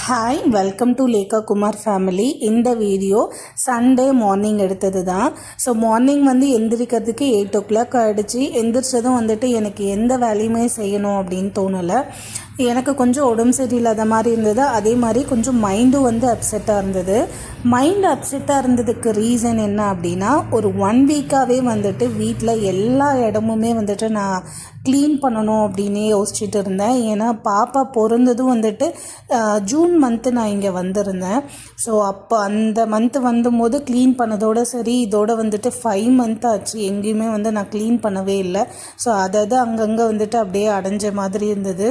Hi, welcome to Lekha Kumar family. இந்த video Sunday morning எடுத்தது தான். ஸோ மார்னிங் எந்திரிக்கிறதுக்கு 8 o'clock ஆகிடுச்சு. எந்திரிச்சதும் எனக்கு எந்த வேலையுமே செய்யணும் அப்படின்னு தோணலை. எனக்கு கொஞ்சம் உடம்பு சரியில்லாத மாதிரி இருந்தது. அதே மாதிரி கொஞ்சம் மைண்டும் அப்செட்டாக இருந்தது. மைண்ட் அப்செட்டாக இருந்ததுக்கு ரீசன் என்ன அப்படின்னா, ஒரு 1 வீக்காகவே வீட்டில் எல்லா இடமுமே நான் க்ளீன் பண்ணணும் அப்படின்னே யோசிச்சுட்டு இருந்தேன். ஏன்னா பாப்பா பிறந்ததும் ஜூன் மந்த்து நான் இங்கே வந்திருந்தேன். ஸோ அப்போ அந்த மந்த்து வந்தபோது க்ளீன் பண்ணதோடு சரி, இதோட 5 மந்த் ஆச்சு. எங்கேயுமே நான் க்ளீன் பண்ணவே இல்லை. ஸோ அதாவது அங்கங்கே அப்படியே அடைஞ்ச மாதிரி இருந்தது.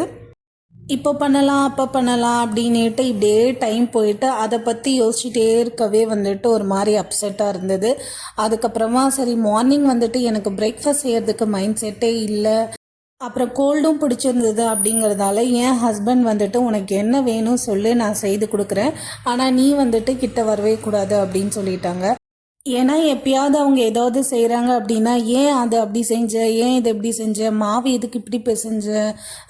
இப்போ பண்ணலாம் அப்போ பண்ணலாம் அப்படின்ட்டு இப்படியே டைம் போயிட்டு அதை பற்றி யோசிச்சுட்டே இருக்கவே ஒரு மாதிரி அப்செட்டாக இருந்தது. அதுக்கப்புறமா சரி மார்னிங் எனக்கு பிரேக்ஃபாஸ்ட் செய்கிறதுக்கு மைண்ட் செட்டே இல்லை. அப்புறம் கோல்டும் பிடிச்சிருந்தது அப்படிங்கிறதால என் ஹஸ்பண்ட் உனக்கு என்ன வேணும் சொல்லு, நான் செய்து கொடுக்குறேன், ஆனால் நீ கிட்ட வரவே கூடாது அப்படின்னு சொல்லிட்டாங்க. ஏன்னா எப்பயாவது அவங்க ஏதாவது செய்கிறாங்க அப்படின்னா, ஏன் அதை அப்படி செஞ்ச, ஏன் இதை எப்படி செஞ்ச, மாவு எதுக்கு இப்படி பிசைஞ்ச,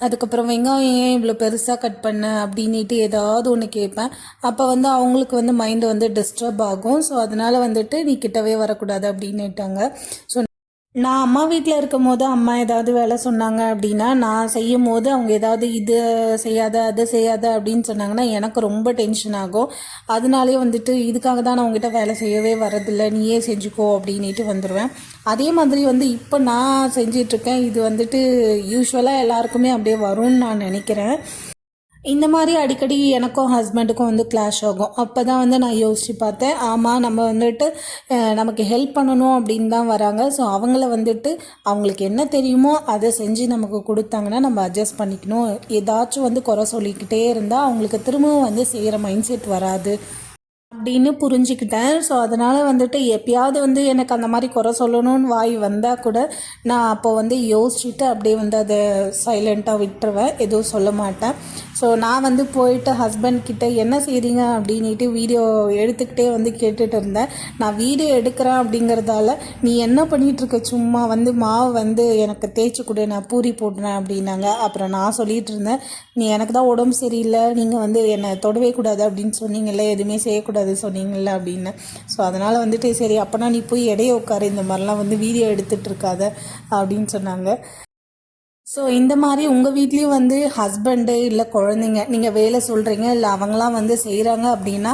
அதுக்கப்புறம் வெங்காயம் ஏன் இவ்வளோ பெருசாக கட் பண்ண அப்படின்ட்டு ஏதாவது ஒன்று கேட்பேன். அப்போ அவங்களுக்கு மைண்டு டிஸ்டர்ப் ஆகும். ஸோ அதனால் நீ கிட்டவே வரக்கூடாது அப்படின்னுட்டாங்க. ஸோ நான் அம்மா வீட்டில் இருக்கும் போது அம்மா ஏதாவது வேலை சொன்னாங்க அப்படின்னா, நான் செய்யும் போது அவங்க ஏதாவது இது செய்யாத அது செய்யாத அப்படின்னு சொன்னாங்கன்னா எனக்கு ரொம்ப டென்ஷன் ஆகும். அதனாலே இதுக்காக தான் நான் உங்ககிட்ட வேலை செய்யவே வரதில்லை, நீயே செஞ்சுக்கோ அப்படின்ட்டு வந்துடுவேன். அதே மாதிரி இப்போ நான் செஞ்சிட்ருக்கேன். இது யூஸ்வலாக எல்லாருக்குமே அப்படியே வரும்னு நான் நினைக்கிறேன். இந்த மாதிரி அடிக்கடி எனக்கும் ஹஸ்பண்டுக்கும் கிளாஷ் ஆகும். அப்போ தான் நான் யோசித்து பார்த்தேன், ஆமாம் நம்ம நமக்கு ஹெல்ப் பண்ணணும் அப்படின்னு தான் வராங்க. ஸோ அவங்கள அவங்களுக்கு என்ன தெரியுமோ அதை செஞ்சு நமக்கு கொடுத்தாங்கன்னா நம்ம அட்ஜஸ்ட் பண்ணிக்கணும். ஏதாச்சும் குறை சொல்லிக்கிட்டே இருந்தால் அவங்களுக்கு திரும்பவும் செய்கிற மைண்ட் செட் வராது அப்படின்னு புரிஞ்சுக்கிட்டேன். ஸோ அதனால் எப்பயாவது எனக்கு அந்த மாதிரி குறை சொல்லணும்னு வாய் வந்தால் கூட நான் அப்போ யோசிச்சுட்டு அப்படியே அதை சைலண்ட்டாக விட்டுருவேன், எதுவும் சொல்ல மாட்டேன். ஸோ நான் போயிட்டு ஹஸ்பண்ட் கிட்டே என்ன செய்கிறீங்க அப்படின்ட்டு வீடியோ எடுத்துக்கிட்டே கேட்டுட்டு இருந்தேன். நான் வீடியோ எடுக்கிறேன் அப்படிங்கிறதால நீ என்ன பண்ணிகிட்ருக்க, சும்மா மாவு எனக்கு தேய்ச்சி கொடு, நான் பூரி போடுறேன் அப்படின்னாங்க. அப்புறம் நான் சொல்லிகிட்டு இருந்தேன், நீ எனக்கு தான் உடம்பு சரியில்லை, நீங்கள் என்னை தொடவே கூடாது அப்படின்னு சொன்னீங்கல்ல, எதுவுமே செய்யக்கூடாது சொன்னீங்கல்ல அப்படின்னு. ஸோ அதனால் சரி அப்போனா நீ போய் இடையே உட்காரு, இந்த மாதிரிலாம் வீடியோ எடுத்துகிட்டு இருக்காத அப்படின்னு சொன்னாங்க. ஸோ இந்த மாதிரி உங்கள் வீட்லேயும் ஹஸ்பண்டு இல்லை குழந்தைங்க நீங்கள் வேலை சொல்கிறீங்க, இல்லை அவங்களாம் செய்கிறாங்க அப்படின்னா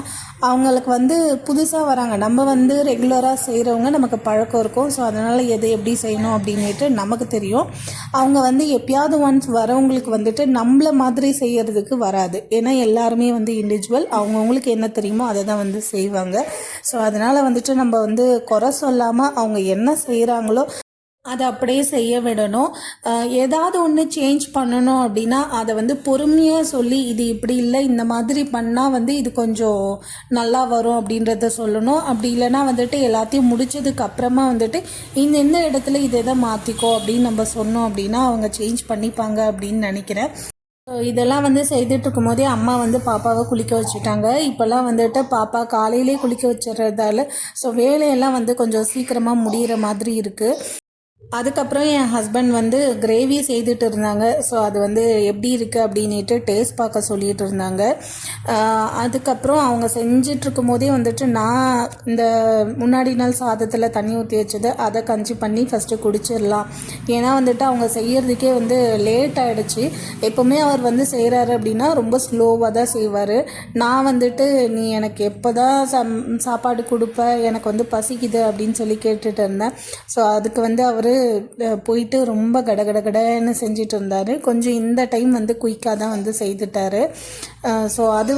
அவங்களுக்கு புதுசாக வராங்க. நம்ம ரெகுலராக செய்கிறவங்க நமக்கு பழக்கம் இருக்கும். ஸோ அதனால் எதை எப்படி செய்யணும் அப்படின்ட்டு நமக்கு தெரியும். அவங்க எப்பயாவது ஒன்ஸ் வரவங்களுக்கு நம்மள மாதிரி செய்கிறதுக்கு வராது. ஏன்னா எல்லாருமே இண்டிவிஜுவல், அவங்கவுங்களுக்கு என்ன தெரியுமோ அதை தான் செய்வாங்க. ஸோ அதனால் நம்ம குறை சொல்லாமல் அவங்க என்ன செய்கிறாங்களோ அதை அப்படியே செய்ய விடணும். ஏதாவது ஒன்று சேஞ்ச் பண்ணணும் அப்படின்னா அதை பொறுமையாக சொல்லி, இது இப்படி இல்லை, இந்த மாதிரி பண்ணால் இது கொஞ்சம் நல்லா வரும் அப்படின்றத சொல்லணும். அப்படி இல்லைனா எல்லாத்தையும் முடிச்சதுக்கு அப்புறமா இந்த இடத்துல இதை எதை மாற்றிக்கோ அப்படின்னு நம்ம சொன்னோம் அப்படின்னா அவங்க சேஞ்ச் பண்ணிப்பாங்க அப்படின்னு நினைக்கிறேன். ஸோ இதெல்லாம் செய்துட்டு இருக்கும் போதே அம்மா பாப்பாவை குளிக்க வச்சுட்டாங்க. இப்போல்லாம் பாப்பா காலையிலே குளிக்க வச்சுறதால ஸோ வேலையெல்லாம் கொஞ்சம் சீக்கிரமாக முடிகிற மாதிரி இருக்குது. அதுக்கப்புறம் என் ஹஸ்பண்ட் கிரேவி செய்துட்டு இருந்தாங்க. ஸோ அது எப்படி இருக்குது அப்படின்ட்டு டேஸ்ட் பார்க்க சொல்லிகிட்டு இருந்தாங்க. அதுக்கப்புறம் அவங்க செஞ்சிட்ருக்கும் போதே நான் இந்த முன்னாடி நாள் சாதத்தில் தண்ணி ஊற்றி வச்சது அதை கஞ்சி பண்ணி ஃபஸ்ட்டு குடிச்சிடலாம். ஏன்னா அவங்க செய்கிறதுக்கே லேட் ஆகிடுச்சு. எப்போவுமே அவர் செய்கிறாரு அப்படின்னா ரொம்ப ஸ்லோவாக தான் செய்வார். நான் நீ எனக்கு எப்போ தான் சாப்பாடு கொடுப்ப, எனக்கு பசிக்குது அப்படின்னு சொல்லி கேட்டுட்டு இருந்தேன். ஸோ அதுக்கு அவர் போயிட்டு ரொம்ப கடகடன்னு செஞ்சிட்டு இருந்தார். கொஞ்சம் இந்த டைம் குயிக்காக தான் செய்துட்டார். ஸோ அது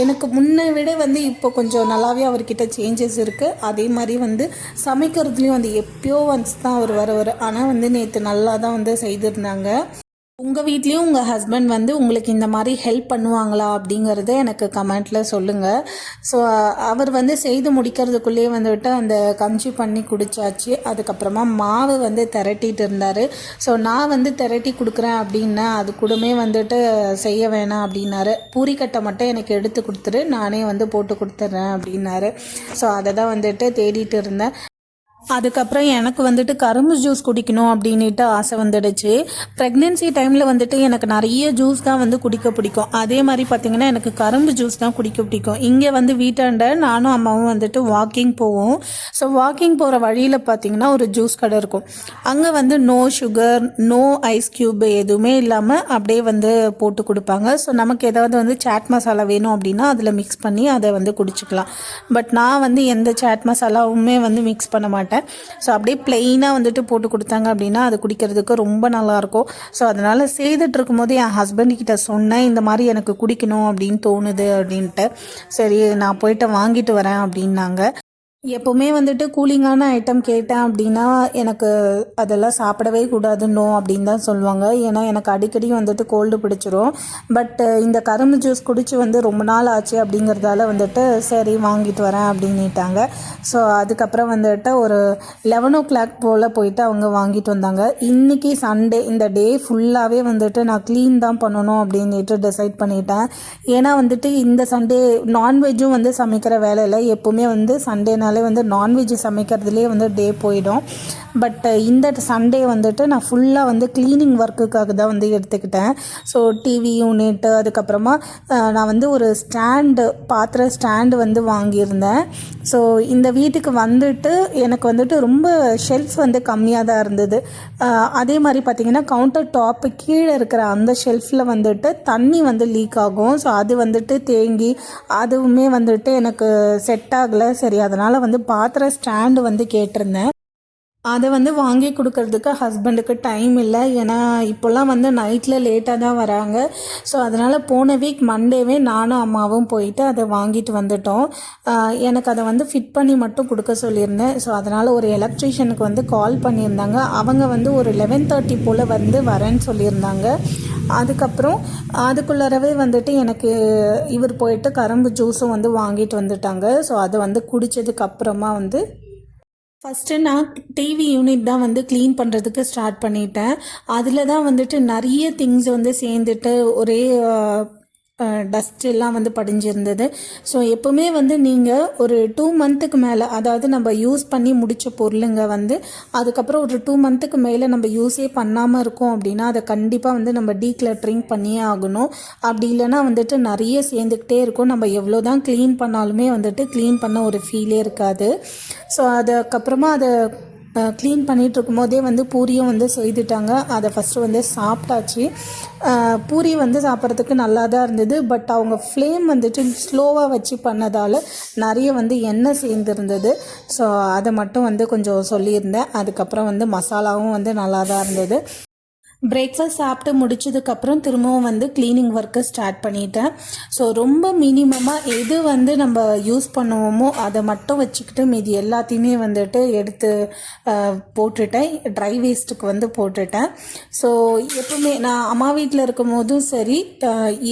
எனக்கு முன்னை விட இப்போ கொஞ்சம் நல்லாவே அவர்கிட்ட சேஞ்சஸ் இருக்குது. அதே மாதிரி சமைக்கிறதுலேயும் எப்பயோ ஒன்ஸ் தான் அவர் வருவார். ஆனால் நேற்று நல்லா தான் செய்திருந்தாங்க. உங்கள் வீட்லேயும் உங்கள் ஹஸ்பண்ட் உங்களுக்கு இந்த மாதிரி ஹெல்ப் பண்ணுவாங்களா அப்படிங்கிறத எனக்கு கமெண்ட்டில் சொல்லுங்கள். ஸோ அவர் செய்து முடிக்கிறதுக்குள்ளேயே அந்த கஞ்சி பண்ணி குடித்தாச்சு. அதுக்கப்புறமா மாவு திரட்டிட்டு இருந்தார். ஸோ நான் திரட்டி கொடுக்குறேன் அப்படின்னா அது கூடமே செய்ய வேணாம் அப்படின்னாரு. பூரிக்கட்டை மட்டும் எனக்கு எடுத்து கொடுத்துரு, நானே போட்டு கொடுத்துட்றேன் அப்படின்னாரு. ஸோ அதை தான் தேடிட்டு இருந்தேன். அதுக்கப்புறம் எனக்கு வந்துட்டு கரும்பு ஜூஸ் குடிக்கணும் அப்படின்ட்டு ஆசை வந்துடுச்சு. ப்ரெக்னென்சி டைமில் வந்துட்டு எனக்கு நிறைய ஜூஸ் தான் வந்து குடிக்க பிடிக்கும். அதே மாதிரி பார்த்திங்கன்னா எனக்கு கரும்பு ஜூஸ் தான் குடிக்க பிடிக்கும். இங்கே வந்து வீட்டாண்ட நானும் அம்மாவும் வந்துட்டு வாக்கிங் போவோம். ஸோ வாக்கிங் போகிற வழியில் பார்த்திங்கன்னா ஒரு ஜூஸ் கடை இருக்கும். அங்கே வந்து no sugar, no ice cube எதுவுமே இல்லாமல் அப்படியே வந்து போட்டு கொடுப்பாங்க. ஸோ நமக்கு ஏதாவது வந்து சாட் மசாலா வேணும் அப்படின்னா அதில் மிக்ஸ் பண்ணி அதை வந்து குடிச்சிக்கலாம். பட் நான் வந்து எந்த சாட் மசாலாவுமே வந்து மிக்ஸ் பண்ண மாட்டேன். ஸோ அப்படியே ப்ளெயினாக வந்துட்டு போட்டு கொடுத்தாங்க அப்படின்னா அது குடிக்கிறதுக்கு ரொம்ப நல்லாயிருக்கும். ஸோ அதனால் செய்துட்டு இருக்கும்போது என் ஹஸ்பண்ட்கிட்ட சொன்னேன், இந்த மாதிரி எனக்கு குடிக்கணும் அப்படின்னு தோணுது அப்படின்ட்டு. சரி நான் போயிட்டு வாங்கிட்டு வரேன் அப்படின்னாங்க. எப்போவுமே வந்துட்டு கூலிங்கான ஐட்டம் கேட்டேன் அப்படின்னா எனக்கு அதெல்லாம் சாப்பிடவே கூடாது நோ அப்படின்னு தான் சொல்லுவாங்க. ஏன்னா எனக்கு அடிக்கடி வந்துட்டு கோல்டு பிடிச்சிரும். பட் இந்த கரும்பு ஜூஸ் குடித்து வந்து ரொம்ப நாள் ஆச்சு அப்படிங்கிறதால வந்துட்டு சரி வாங்கிட்டு வரேன் அப்படின்னுட்டாங்க. ஸோ அதுக்கப்புறம் வந்துட்டு ஒரு 11 போல் போயிட்டு அவங்க வாங்கிட்டு வந்தாங்க. இன்றைக்கி சண்டே, இந்த டே ஃபுல்லாகவே வந்துட்டு நான் க்ளீன் தான் பண்ணணும் அப்படின்ட்டு டிசைட் பண்ணிட்டேன். ஏன்னா வந்துட்டு இந்த சண்டே நான்வெஜ்ஜும் வந்து சமைக்கிற வேலையில் எப்போவுமே வந்து சண்டேனாலே வந்து நான்வெஜ் சமைக்கிறதுலே வந்து டே போயிடும். பட் இந்த சண்டே வந்துட்டு நான் ஃபுல்லாக வந்து க்ளீனிங் ஒர்க்குக்காக தான் வந்து எடுத்துக்கிட்டேன். ஸோ டிவி யூனிட்டு, அதுக்கப்புறமா நான் வந்து ஒரு பாத்திர ஸ்டாண்டு வந்து வாங்கியிருந்தேன். ஸோ இந்த வீட்டுக்கு வந்துட்டு எனக்கு வந்துட்டு ரொம்ப ஷெல்ஃப் வந்து கம்மியாக தான் இருந்தது. அதே மாதிரி பார்த்திங்கன்னா கவுண்டர் டாப்பு கீழே இருக்கிற அந்த ஷெல்ஃபில் வந்துட்டு தண்ணி வந்து லீக் ஆகும். ஸோ அது வந்துட்டு தேங்கி அதுவுமே வந்துட்டு எனக்கு செட் ஆகலை. சரி அதனால் வந்து பாத்திர ஸ்டாண்டு வந்து கேட்டிருந்தேன். அதை வந்து வாங்கி கொடுக்கறதுக்கு ஹஸ்பண்டுக்கு டைம் இல்லை. ஏன்னா இப்போல்லாம் வந்து நைட்டில் லேட்டாக தான் வராங்க. ஸோ அதனால் போன வீக் மண்டேவே நானும் அம்மாவும் போயிட்டு அதை வாங்கிட்டு வந்துட்டோம். எனக்கு அதை வந்து ஃபிட் பண்ணி மட்டும் கொடுக்க சொல்லியிருந்தேன். ஸோ அதனால் ஒரு எலக்ட்ரீஷியனுக்கு வந்து கால் பண்ணியிருந்தாங்க. அவங்க வந்து ஒரு 11:30 போல் வந்து வரேன்னு சொல்லியிருந்தாங்க. அதுக்கப்புறம் அதுக்குள்ளரவே வந்துட்டு எனக்கு இவர் போயிட்டு கரும்பு ஜூஸும் வந்து வாங்கிட்டு வந்துட்டாங்க. ஸோ அதை வந்து குடித்ததுக்கப்புறமா வந்து ஃபஸ்ட்டு நான் டிவி யூனிட் தான் வந்து க்ளீன் பண்ணுறதுக்கு ஸ்டார்ட் பண்ணிட்டேன். அதில் தான் வந்துட்டு நிறைய திங்ஸ் வந்து சேர்ந்துட்டு ஒரே டஸ்ட் எல்லாம் வந்து படிஞ்சிருந்தது. ஸோ எப்போவுமே வந்து நீங்கள் ஒரு 2 மந்த்துக்கு மேலே, அதாவது நம்ம யூஸ் பண்ணி முடித்த பொருளுங்க வந்து அதுக்கப்புறம் ஒரு 2 மந்த்துக்கு மேலே நம்ம யூஸே பண்ணாமல் இருக்கோம் அப்படின்னா அதை கண்டிப்பாக வந்து நம்ம டீக்ளட்டரிங் பண்ணியே ஆகணும். அப்படி இல்லைன்னா வந்துட்டு நிறைய சேர்ந்துக்கிட்டே இருக்கும். நம்ம எவ்வளோ தான் க்ளீன் பண்ணாலுமே வந்துட்டு க்ளீன் பண்ண ஒரு ஃபீலே இருக்காது. ஸோ அதுக்கப்புறமா அதை க்ளீன் பண்ணிகிட்டு இருக்கும்போதே வந்து பூரியும் வந்து செய்துட்டாங்க. அதை ஃபஸ்ட்டு வந்து சாப்பிட்டாச்சு. பூரி வந்து சாப்பிட்றதுக்கு நல்லா தான் இருந்தது. பட் அவங்க ஃப்ளேம் வந்துட்டு ஸ்லோவாக வச்சு பண்ணதால் நிறைய வந்து எண்ணெய் சேர்ந்துருந்தது. ஸோ அதை மட்டும் வந்து கொஞ்சம் சொல்லியிருந்தேன். அதுக்கப்புறம் வந்து மசாலாவும் வந்து நல்லா தான் இருந்தது. பிரேக்ஃபாஸ்ட் சாப்பிட்டு முடிச்சதுக்கப்புறம் திரும்பவும் வந்து க்ளீனிங் ஒர்க்கு ஸ்டார்ட் பண்ணிட்டேன். ஸோ ரொம்ப மினிமமாக எது வந்து நம்ம யூஸ் பண்ணுவோமோ அதை மட்டும் வச்சுக்கிட்டு மீதி எல்லாத்தையுமே வந்துட்டு எடுத்து போட்டுட்டேன். ட்ரை வேஸ்ட்டுக்கு வந்து போட்டுட்டேன். ஸோ எப்பவுமே நான் அம்மா வீட்டில் இருக்கும் போதும் சரி,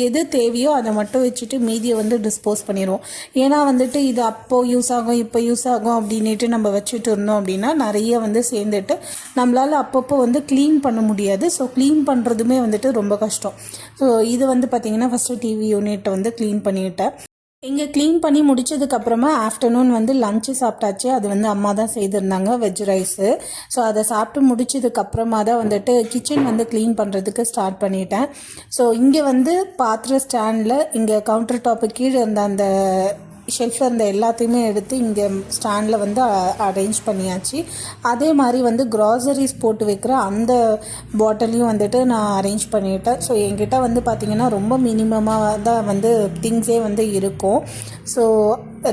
எது தேவையோ அதை மட்டும் வச்சுட்டு மீதியை வந்து டிஸ்போஸ் பண்ணிடுவோம். ஏன்னா வந்துட்டு இது அப்போது யூஸ் ஆகும் இப்போ யூஸ் ஆகும் அப்படின்ட்டு நம்ம வச்சுட்டு இருந்தோம் அப்படின்னா நிறைய வந்து சேர்ந்துட்டு நம்மளால் அப்பப்போ வந்து க்ளீன் பண்ண முடியாது. ஸோ க்ளீன் பண்ணுறதுமே வந்துட்டு ரொம்ப கஷ்டம். ஸோ இது வந்து பார்த்திங்கன்னா ஃபஸ்ட்டு டிவி யூனிட்டை வந்து க்ளீன் பண்ணிவிட்டேன். இங்கே க்ளீன் பண்ணி முடித்ததுக்கப்புறமா ஆஃப்டர்நூன் வந்து லஞ்சு சாப்பிட்டாச்சு. அது வந்து அம்மா தான் செய்திருந்தாங்க, வெஜ் ரைஸு. ஸோ அதை சாப்பிட்டு முடிச்சதுக்கப்புறமா தான் வந்துட்டு கிச்சன் வந்து க்ளீன் பண்ணுறதுக்கு ஸ்டார்ட் பண்ணிட்டேன். ஸோ இங்கே வந்து பாத்திர ஸ்டாண்டில் இங்கே கவுண்டர் டாப்பு கீழே இருந்த அந்த ஷெல்ஃபில் இருந்த எல்லாத்தையுமே எடுத்து இங்கே ஸ்டாண்டில் வந்து அரேஞ்ச் பண்ணியாச்சு. அதே மாதிரி வந்து க்ராசரிஸ் போட்டு வைக்கிற அந்த பாட்டிலையும் வந்துட்டு நான் அரேஞ்ச் பண்ணிட்டேன். ஸோ என்கிட்ட வந்து பார்த்திங்கன்னா ரொம்ப மினிமமாக தான் வந்து திங்ஸே வந்து இருக்கும். ஸோ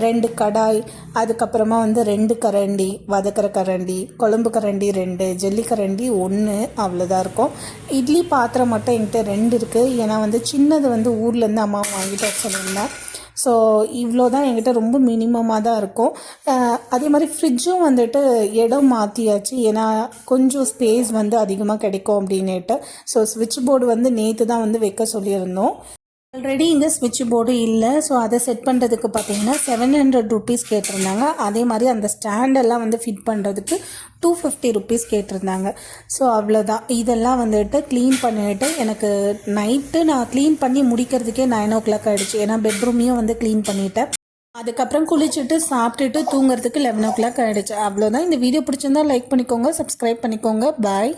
2 கடாய், அதுக்கப்புறமா வந்து 2 கரண்டி, வதக்கிற கரண்டி, குழம்பு கரண்டி 2, ஜல்லி கரண்டி 1, அவ்வளோதான் இருக்கும். இட்லி பாத்திரம் மட்டும் என்கிட்ட 2 இருக்குது. ஏன்னா வந்து சின்னது வந்து ஊர்லேருந்து அம்மா வாங்கிட்டு வர சொல்லியிருந்தேன். ஸோ இவ்வளோ தான் என்கிட்ட ரொம்ப மினிமமாக தான் இருக்கும். அதே மாதிரி ஃப்ரிட்ஜும் வந்துட்டு இடம் மாற்றியாச்சு. ஏன்னா கொஞ்சம் ஸ்பேஸ் வந்து அதிகமாக கிடைக்கும் அப்படின்னுட்டு. ஸோ ஸ்விட்ச் போர்டு வந்து நேற்று தான் வந்து வைக்க சொல்லியிருந்தோம். ஆல்ரெடி இங்கே ஸ்விட்ச் போர்டு இல்லை. ஸோ அதை செட் பண்ணுறதுக்கு பார்த்தீங்கன்னா 700 ருபீஸ் கேட்டிருந்தாங்க. அதே மாதிரி அந்த ஸ்டாண்டெல்லாம் வந்து ஃபிட் பண்ணுறதுக்கு 250 ருபீஸ் கேட்டிருந்தாங்க. ஸோ அவ்வளோதான். இதெல்லாம் வந்துட்டு க்ளீன் பண்ணிவிட்டு எனக்கு நைட்டு நான் க்ளீன் பண்ணி முடிக்கிறதுக்கே 9 o'clock ஆகிடுச்சு. ஏன்னா பெட்ரூமையும் வந்து க்ளீன் பண்ணிவிட்டேன். அதுக்கப்புறம் குளிச்சுட்டு சாப்பிட்டுட்டு தூங்குறதுக்கு 11 o'clock ஆகிடுச்சு. அவ்வளோதான். இந்த வீடியோ பிடிச்சிருந்தா லைக் பண்ணிக்கோங்க, சப்ஸ்கிரைப் பண்ணிக்கோங்க. பாய்.